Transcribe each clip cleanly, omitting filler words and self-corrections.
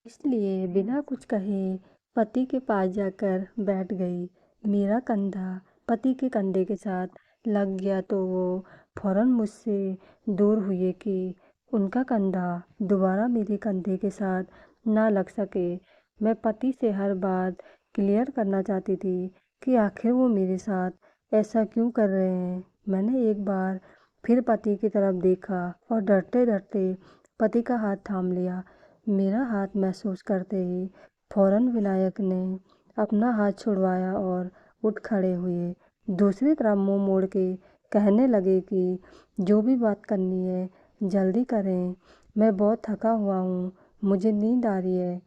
इसलिए बिना कुछ कहे पति के पास जाकर बैठ गई। मेरा कंधा पति के कंधे के साथ लग गया तो वो फौरन मुझसे दूर हुए कि उनका कंधा दोबारा मेरे कंधे के साथ ना लग सके। मैं पति से हर बात क्लियर करना चाहती थी कि आखिर वो मेरे साथ ऐसा क्यों कर रहे हैं। मैंने एक बार फिर पति की तरफ देखा और डरते डरते पति का हाथ थाम लिया। मेरा हाथ महसूस करते ही फौरन विनायक ने अपना हाथ छुड़वाया और उठ खड़े हुए। दूसरी तरफ मुंह मोड़ के कहने लगे कि जो भी बात करनी है जल्दी करें, मैं बहुत थका हुआ हूँ, मुझे नींद आ रही है।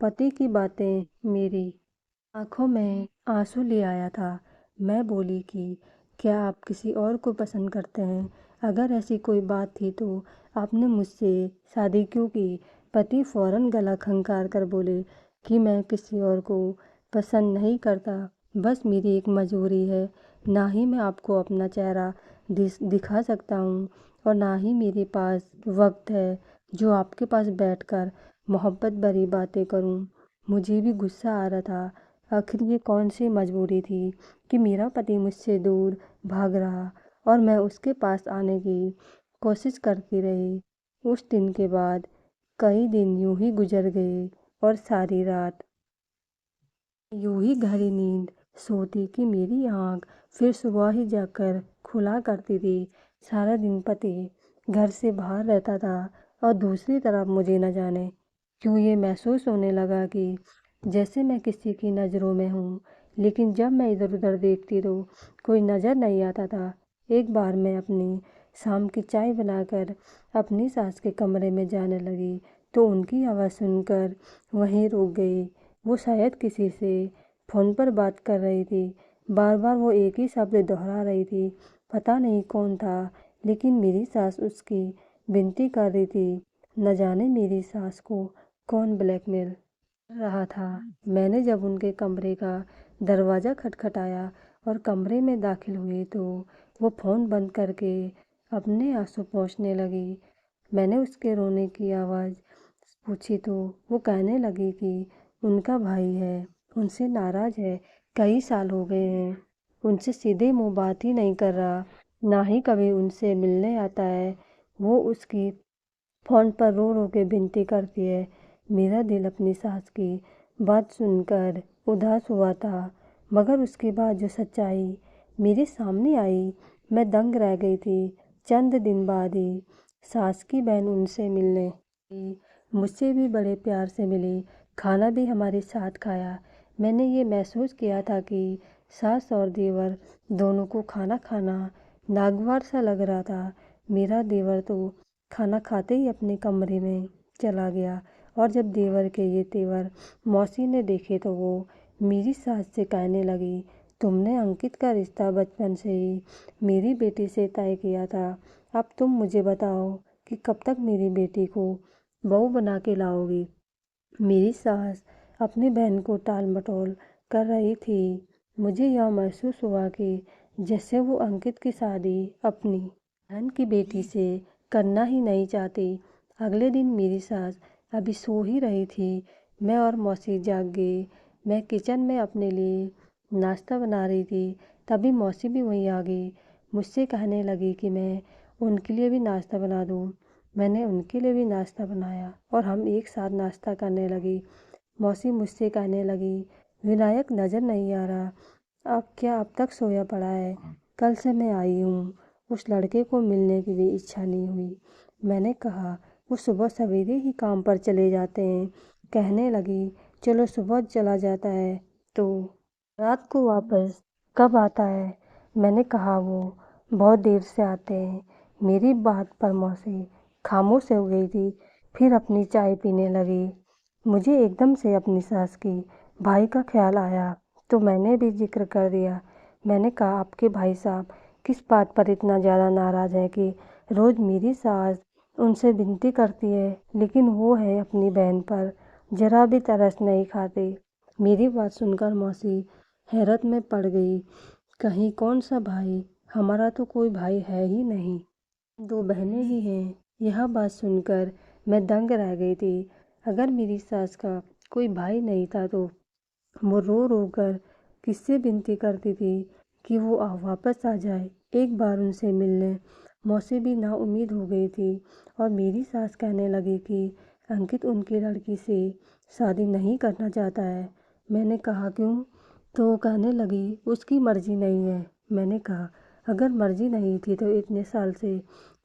पति की बातें मेरी आंखों में आंसू ले आया था। मैं बोली कि क्या आप किसी और को पसंद करते हैं? अगर ऐसी कोई बात थी तो आपने मुझसे शादी क्यों की? पति फौरन गला खंगार कर बोले कि मैं किसी और को पसंद नहीं करता, बस मेरी एक मजबूरी है। ना ही मैं आपको अपना चेहरा दिखा सकता हूँ और ना ही मेरे पास वक्त है जो आपके पास बैठकर मोहब्बत भरी बातें करूँ। मुझे भी गुस्सा आ रहा था। आखिर ये कौन सी मजबूरी थी कि मेरा पति मुझसे दूर भाग रहा और मैं उसके पास आने की कोशिश करती रही। उस दिन के बाद कई दिन यूं ही गुजर गए और सारी रात यूं ही गहरी नींद सोती कि मेरी आँख फिर सुबह ही जाकर खुला करती थी। सारा दिन पति घर से बाहर रहता था और दूसरी तरफ मुझे न जाने क्यों ये महसूस होने लगा कि जैसे मैं किसी की नज़रों में हूँ। लेकिन जब मैं इधर उधर देखती तो कोई नज़र नहीं आता था। एक बार मैं अपनी शाम की चाय बनाकर अपनी सास के कमरे में जाने लगी तो उनकी आवाज़ सुनकर वहीं रुक गई। वो शायद किसी से फ़ोन पर बात कर रही थी। बार बार वो एक ही शब्द दोहरा रही थी। पता नहीं कौन था, लेकिन मेरी सास उसकी विनती कर रही थी। न जाने मेरी सास को कौन ब्लैकमेल कर रहा था। मैंने जब उनके कमरे का दरवाज़ा खटखटाया और कमरे में दाखिल हुई तो वो फ़ोन बंद करके अपने आंसू पोंछने लगी। मैंने उसके रोने की आवाज़ पूछी तो वो कहने लगी कि उनका भाई है, उनसे नाराज़ है। कई साल हो गए हैं, उनसे सीधे मुंह बात ही नहीं कर रहा, ना ही कभी उनसे मिलने आता है। वो उसकी फ़ोन पर रो रो के विनती करती है। मेरा दिल अपनी सास की बात सुनकर उदास हुआ था, मगर उसके बाद जो सच्चाई मेरे सामने आई, मैं दंग रह गई थी। चंद दिन बाद ही सास की बहन उनसे मिलने आई। मुझसे भी बड़े प्यार से मिली, खाना भी हमारे साथ खाया। मैंने ये महसूस किया था कि सास और देवर दोनों को खाना खाना नागवार सा लग रहा था। मेरा देवर तो खाना खाते ही अपने कमरे में चला गया और जब देवर के ये तेवर मौसी ने देखे तो वो मेरी सास से कहने लगी, तुमने अंकित का रिश्ता बचपन से ही मेरी बेटी से तय किया था। अब तुम मुझे बताओ कि कब तक मेरी बेटी को बहू बना के लाओगी। मेरी सास अपनी बहन को टाल मटोल कर रही थी। मुझे यह महसूस हुआ कि जैसे वो अंकित की शादी अपनी बहन की बेटी से करना ही नहीं चाहती। अगले दिन मेरी सास अभी सो ही रही थी। मैं और मौसी जाग गए। मैं किचन में अपने लिए नाश्ता बना रही थी, तभी मौसी भी वहीं आ गई। मुझसे कहने लगी कि मैं उनके लिए भी नाश्ता बना दूं। मैंने उनके लिए भी नाश्ता बनाया और हम एक साथ नाश्ता करने लगी। मौसी मुझसे कहने लगी, विनायक नज़र नहीं आ रहा, अब तक सोया पड़ा है। कल से मैं आई हूँ, उस लड़के को मिलने की भी इच्छा नहीं हुई। मैंने कहा, वो सुबह सवेरे ही काम पर चले जाते हैं। कहने लगी, चलो सुबह चला जाता है तो रात को वापस कब आता है? मैंने कहा, वो बहुत देर से आते हैं। मेरी बात पर मौसी खामोश हो गई थी, फिर अपनी चाय पीने लगी। मुझे एकदम से अपनी सास की भाई का ख्याल आया तो मैंने भी जिक्र कर दिया। मैंने कहा, आपके भाई साहब किस बात पर इतना ज़्यादा नाराज़ है कि रोज़ मेरी सास उनसे विनती करती है, लेकिन वो है अपनी बहन पर जरा भी तरस नहीं खाते। मेरी बात सुनकर मौसी हैरत में पड़ गई। कहीं कौन सा भाई, हमारा तो कोई भाई है ही नहीं, दो बहनें ही हैं। यह बात सुनकर मैं दंग रह गई थी। अगर मेरी सास का कोई भाई नहीं था तो वो रो रो कर किससे विनती करती थी कि वो वापस आ जाए। एक बार उनसे मिलने मौसी भी नाउम्मीद हो गई थी और मेरी सास कहने लगी कि अंकित उनकी लड़की से शादी नहीं करना चाहता है। मैंने कहा क्यों? तो वो कहने लगी उसकी मर्जी नहीं है। मैंने कहा अगर मर्जी नहीं थी तो इतने साल से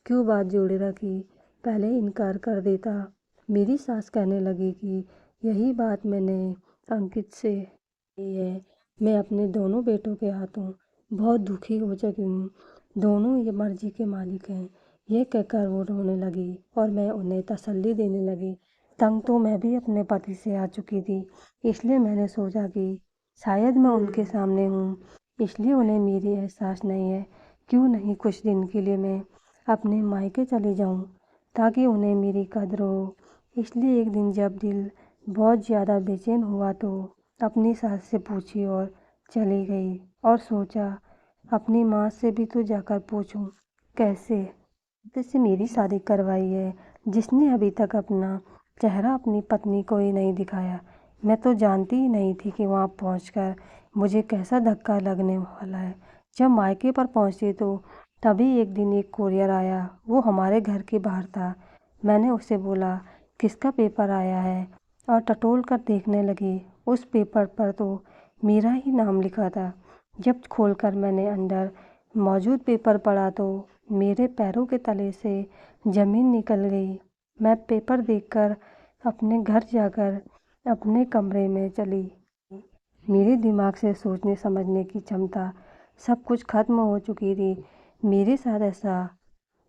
क्यों बात जोड़े रखी, पहले इनकार कर देता। मेरी सास कहने लगी कि यही बात मैंने अंकित से की है। मैं अपने दोनों बेटों के हाथों बहुत दुखी हो चुकी हूँ। दोनों ये मर्जी के मालिक हैं। ये कहकर वो रोने लगी और मैं उन्हें तसल्ली देने लगी। तंग तो मैं भी अपने पति से आ चुकी थी, इसलिए मैंने सोचा कि शायद मैं उनके सामने हूँ, इसलिए उन्हें मेरी एहसास नहीं है। क्यों नहीं कुछ दिन के लिए मैं अपने मायके चली जाऊँ ताकि उन्हें मेरी कद्र हो। इसलिए एक दिन जब दिल बहुत ज़्यादा बेचैन हुआ तो अपनी सास से पूछी और चली गई और सोचा अपनी माँ से भी तो जाकर पूछूं कैसे से मेरी शादी करवाई है, जिसने अभी तक अपना चेहरा अपनी पत्नी को ही नहीं दिखाया। मैं तो जानती ही नहीं थी कि वहाँ पहुँचकर मुझे कैसा धक्का लगने वाला है। जब मायके पर पहुँची तो तभी एक दिन एक कोरियर आया। वो हमारे घर के बाहर था। मैंने उससे बोला किसका पेपर आया है और टटोल कर देखने लगी। उस पेपर पर तो मेरा ही नाम लिखा था। जब खोलकर मैंने अंदर मौजूद पेपर पढ़ा तो मेरे पैरों के तले से ज़मीन निकल गई। मैं पेपर देखकर अपने घर जाकर अपने कमरे में चली। मेरे दिमाग से सोचने समझने की क्षमता सब कुछ खत्म हो चुकी थी। मेरे साथ ऐसा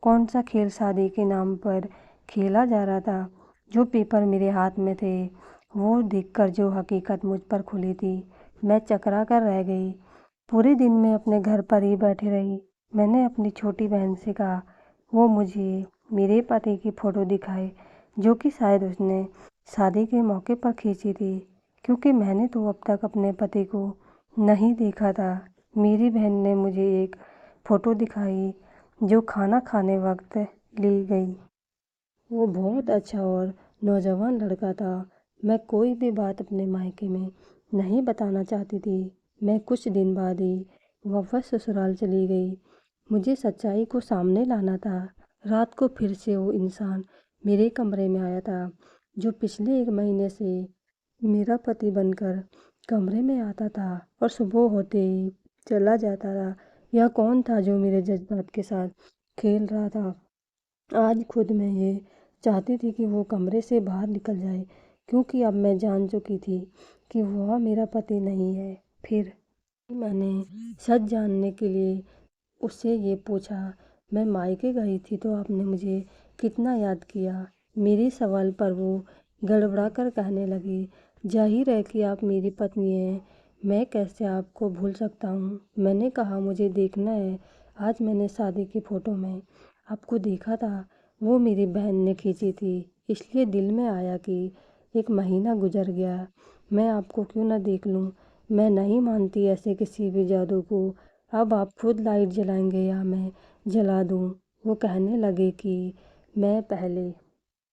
कौन सा खेल शादी के नाम पर खेला जा रहा था? जो पेपर मेरे हाथ में थे वो देखकर जो हकीकत मुझ पर खुली थी, मैं चकरा कर रह गई। पूरे दिन मैं अपने घर पर ही बैठी रही। मैंने अपनी छोटी बहन से कहा वो मुझे मेरे पति की फ़ोटो दिखाए, जो कि शायद उसने शादी के मौके पर खींची थी, क्योंकि मैंने तो अब तक अपने पति को नहीं देखा था। मेरी बहन ने मुझे एक फ़ोटो दिखाई जो खाना खाने वक्त ली गई। वो बहुत अच्छा और नौजवान लड़का था। मैं कोई भी बात अपने मायके में नहीं बताना चाहती थी। मैं कुछ दिन बाद ही वापस ससुराल चली गई। मुझे सच्चाई को सामने लाना था। रात को फिर से वो इंसान मेरे कमरे में आया था, जो पिछले 1 महीने से मेरा पति बनकर कमरे में आता था और सुबह होते ही चला जाता था। यह कौन था जो मेरे जज्बात के साथ खेल रहा था? आज खुद मैं ये चाहती थी कि वो कमरे से बाहर निकल जाए, क्योंकि अब मैं जान चुकी थी कि वह मेरा पति नहीं है। फिर मैंने सच जानने के लिए उससे ये पूछा, मैं मायके गई थी तो आपने मुझे कितना याद किया? मेरे सवाल पर वो गड़बड़ा कर कहने लगी, जाहिर है कि आप मेरी पत्नी हैं, मैं कैसे आपको भूल सकता हूँ। मैंने कहा मुझे देखना है। आज मैंने शादी की फ़ोटो में आपको देखा था, वो मेरी बहन ने खींची थी, इसलिए दिल में आया कि 1 महीना गुजर गया, मैं आपको क्यों ना देख लूँ। मैं नहीं मानती ऐसे किसी भी जादू को। अब आप खुद लाइट जलाएंगे या मैं जला दूँ? वो कहने लगे कि मैं पहले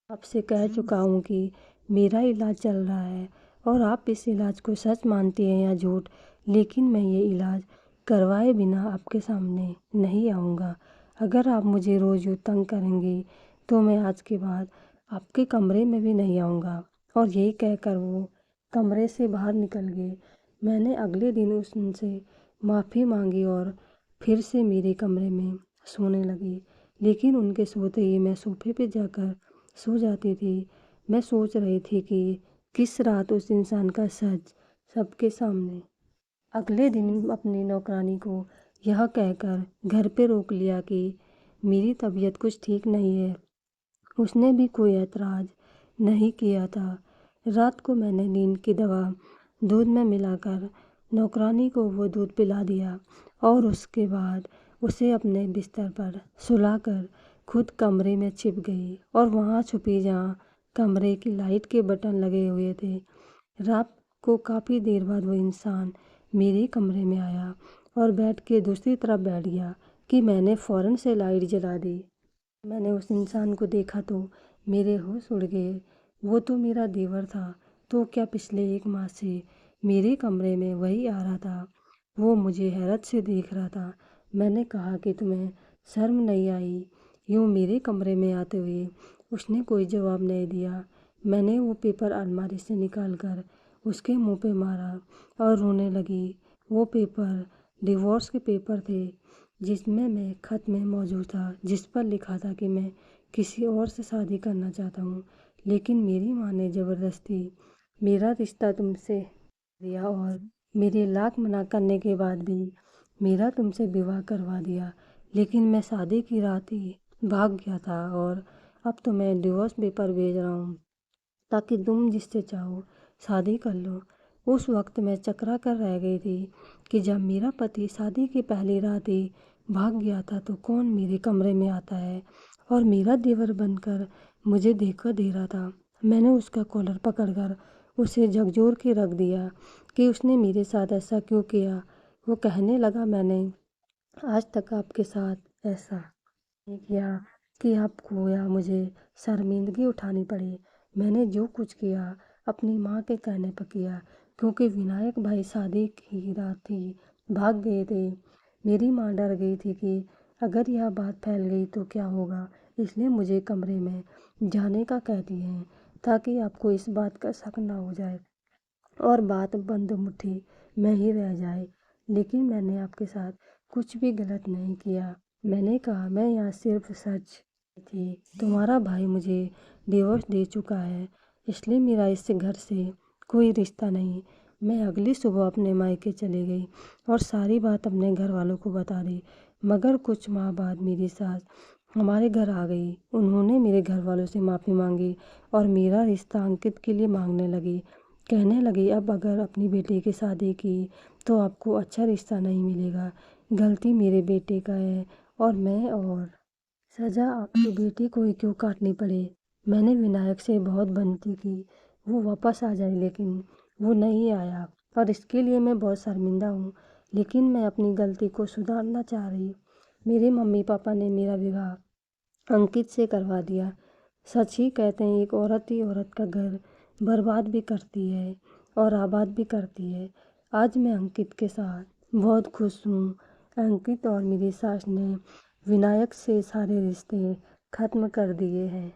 आपसे कह चुका हूँ कि मेरा इलाज चल रहा है और आप इस इलाज को सच मानती हैं या झूठ, लेकिन मैं ये इलाज करवाए बिना आपके सामने नहीं आऊँगा। अगर आप मुझे रोज़ यूँ तंग करेंगी तो मैं आज के बाद आपके कमरे में भी नहीं आऊँगा। और यही कहकर वो कमरे से बाहर निकल गए। मैंने अगले दिन उनसे माफ़ी मांगी और फिर से मेरे कमरे में सोने लगी, लेकिन उनके सोते ही मैं सोफे पे जाकर सो जाती थी। मैं सोच रही थी कि किस रात उस इंसान का सच सबके सामने। अगले दिन अपनी नौकरानी को यह कहकर घर पे रोक लिया कि मेरी तबीयत कुछ ठीक नहीं है। उसने भी कोई ऐतराज़ नहीं किया था। रात को मैंने नींद की दवा दूध में मिलाकर नौकरानी को वो दूध पिला दिया और उसके बाद उसे अपने बिस्तर पर सुलाकर खुद कमरे में छिप गई और वहाँ छुपी जहाँ कमरे की लाइट के बटन लगे हुए थे। रात को काफ़ी देर बाद वो इंसान मेरे कमरे में आया और बेड के दूसरी तरफ बैठ गया कि मैंने फ़ौरन से लाइट जला दी। मैंने उस इंसान को देखा तो मेरे होश उड़ गए। वो तो मेरा देवर था, तो क्या पिछले 1 माह से मेरे कमरे में वही आ रहा था। वो मुझे हैरत से देख रहा था। मैंने कहा कि तुम्हें शर्म नहीं आई यूँ मेरे कमरे में आते हुए। उसने कोई जवाब नहीं दिया। मैंने वो पेपर अलमारी से निकाल कर उसके मुंह पे मारा और रोने लगी। वो पेपर डिवोर्स के पेपर थे, जिसमें मैं खत में मौजूद था, जिस पर लिखा था कि मैं किसी और से शादी करना चाहता हूँ, लेकिन मेरी माँ ने ज़बरदस्ती मेरा रिश्ता तुमसे दिया और मेरे लाख मना करने के बाद भी मेरा तुमसे विवाह करवा दिया। लेकिन मैं शादी की रात ही भाग गया था और अब तो मैं डिवोर्स पेपर भेज रहा हूँ ताकि तुम जिससे चाहो शादी कर लो। उस वक्त मैं चकरा कर रह गई थी कि जब मेरा पति शादी की पहली रात ही भाग गया था तो कौन मेरे कमरे में आता है और मेरा देवर बनकर मुझे धोखा दे रहा था। मैंने उसका कॉलर पकड़कर उसे झकझोर के रख दिया कि उसने मेरे साथ ऐसा क्यों किया। वो कहने लगा, मैंने आज तक आपके साथ ऐसा नहीं किया कि आपको या मुझे शर्मिंदगी उठानी पड़े। मैंने जो कुछ किया अपनी माँ के कहने पर किया, क्योंकि विनायक भाई शादी की रात थी भाग गए थे। मेरी माँ डर गई थी कि अगर यह बात फैल गई तो क्या होगा, इसलिए मुझे कमरे में जाने का कहती हैं ताकि आपको इस बात का शक ना हो जाए और बात बंद मुट्ठी में ही रह जाए। लेकिन मैंने आपके साथ कुछ भी गलत नहीं किया। मैंने कहा, मैं यहाँ सिर्फ सच थी। तुम्हारा भाई मुझे डिवोर्स दे चुका है, इसलिए मेरा इस घर से कोई रिश्ता नहीं। मैं अगली सुबह अपने मायके चली गई और सारी बात अपने घर वालों को बता दी। मगर कुछ माह बाद मेरी सास हमारे घर आ गई। उन्होंने मेरे घर वालों से माफ़ी मांगी और मेरा रिश्ता अंकित के लिए मांगने लगी। कहने लगी, अब अगर अपनी बेटी की शादी की तो आपको अच्छा रिश्ता नहीं मिलेगा। गलती मेरे बेटे का है और सज़ा आपकी बेटी को ही क्यों काटनी पड़े। मैंने विनायक से बहुत विनती की वो वापस आ जाए, लेकिन वो नहीं आया और इसके लिए मैं बहुत शर्मिंदा हूँ। लेकिन मैं अपनी गलती को सुधारना चाह रही। मेरे मम्मी पापा ने मेरा विवाह अंकित से करवा दिया। सच ही कहते हैं, एक औरत ही औरत का घर बर्बाद भी करती है और आबाद भी करती है। आज मैं अंकित के साथ बहुत खुश हूँ। अंकित और मेरी सास ने विनायक से सारे रिश्ते खत्म कर दिए हैं।